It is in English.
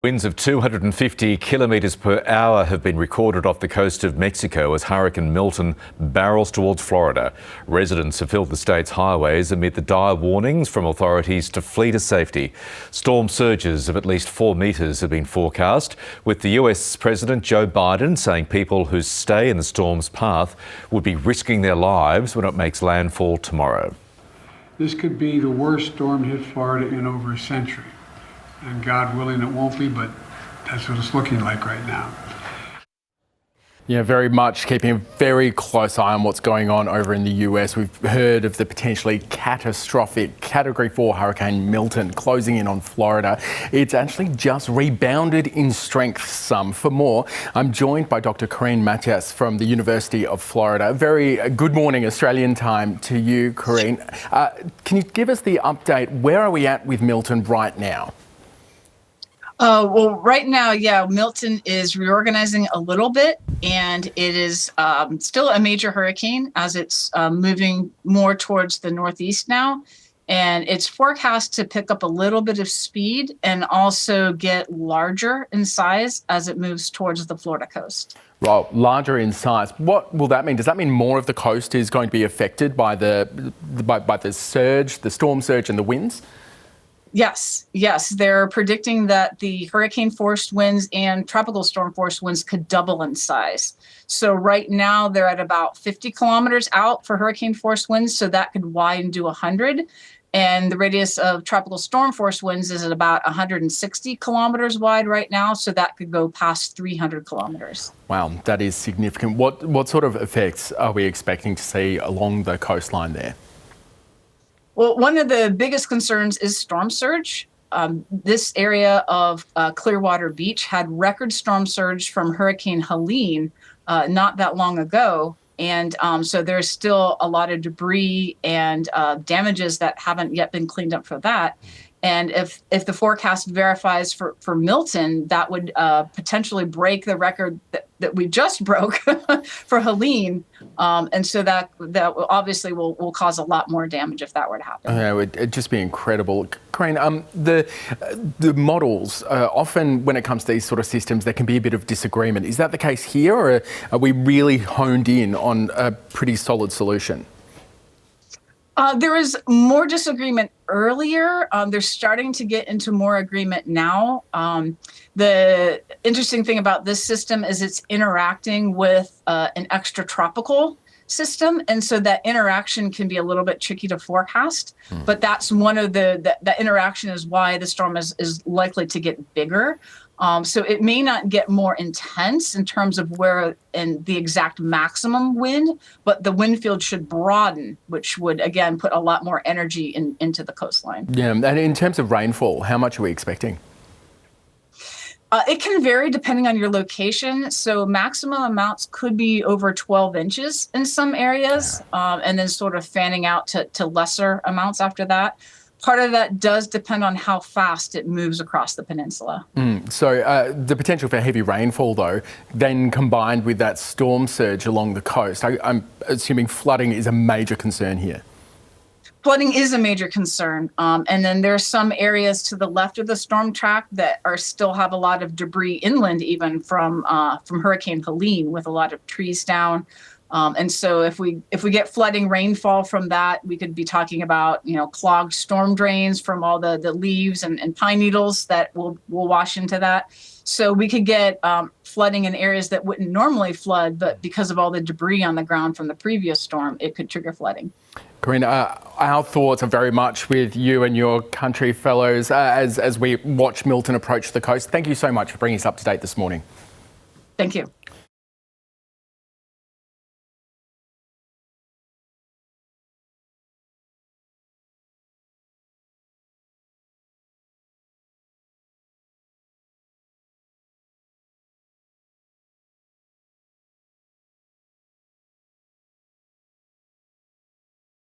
Winds of 250 kilometres per hour have been recorded off the coast of Mexico as Hurricane Milton barrels towards Florida. Residents have filled the state's highways amid the dire warnings from authorities to flee to safety. Storm surges of at least 4 metres have been forecast, with the US President Joe Biden saying people who stay in the storm's path would be risking their lives when it makes landfall tomorrow. This could be the worst storm to hit Florida in over a century. And God willing, it won't be, but that's what it's looking like right now. Yeah, very much keeping a very close eye on what's going on over in the US. We've heard of the potentially catastrophic Category 4 Hurricane Milton closing in on Florida. It's actually just rebounded in strength some. For more, I'm joined by Dr. Corene Matyas from the University of Florida. Very good morning Australian time to you, Corene. Can you give us the update? Where are we at with Milton right now? Well, right now, Milton is reorganizing a little bit, and it is still a major hurricane as it's moving more towards the northeast now. And it's forecast to pick up a little bit of speed and also get larger in size as it moves towards the Florida coast. Well, larger in size. What will that mean? Does that mean more of the coast is going to be affected by the surge, the storm surge and the winds? Yes. They're predicting that the hurricane force winds and tropical storm force winds could double in size. So right now they're at about 50 kilometers out for hurricane force winds, so that could widen to 100. And the radius of tropical storm force winds is at about 160 kilometers wide right now, so that could go past 300 kilometers. Wow, that is significant. What sort of effects are we expecting to see along the coastline there? Well, one of the biggest concerns is storm surge. This area of Clearwater Beach had record storm surge from Hurricane Helene not that long ago. And so there's still a lot of debris and damages that haven't yet been cleaned up for that. And if the forecast verifies for Milton, that would potentially break the record that we just broke for Helene. And so that obviously will cause a lot more damage if that were to happen. It'd just be incredible. Corene, the models, often when it comes to these sort of systems, there can be a bit of disagreement. Is that the case here, or are we really honed in on a pretty solid solution? There was more disagreement earlier. They're starting to get into more agreement now. The interesting thing about this system is it's interacting with an extratropical system, and so that interaction can be a little bit tricky to forecast. But that's one of the interaction is why the storm is likely to get bigger. So it may not get more intense in terms of where and the exact maximum wind, but the wind field should broaden, which would, again, put a lot more energy into the coastline. Yeah, and in terms of rainfall, how much are we expecting? It can vary depending on your location. So maximum amounts could be over 12 inches in some areas, and then sort of fanning out to lesser amounts after that. Part of that does depend on how fast it moves across the peninsula. So the potential for heavy rainfall, though, then combined with that storm surge along the coast, I'm assuming flooding is a major concern here. Flooding is a major concern. And then there are some areas to the left of the storm track that still have a lot of debris inland, even from Hurricane Helene, with a lot of trees down. And so if we get flooding rainfall from that, we could be talking about, clogged storm drains from all the leaves and pine needles that will wash into that. So we could get flooding in areas that wouldn't normally flood, but because of all the debris on the ground from the previous storm, it could trigger flooding. Corene, our thoughts are very much with you and your country fellows as we watch Milton approach the coast. Thank you so much for bringing us up to date this morning. Thank you.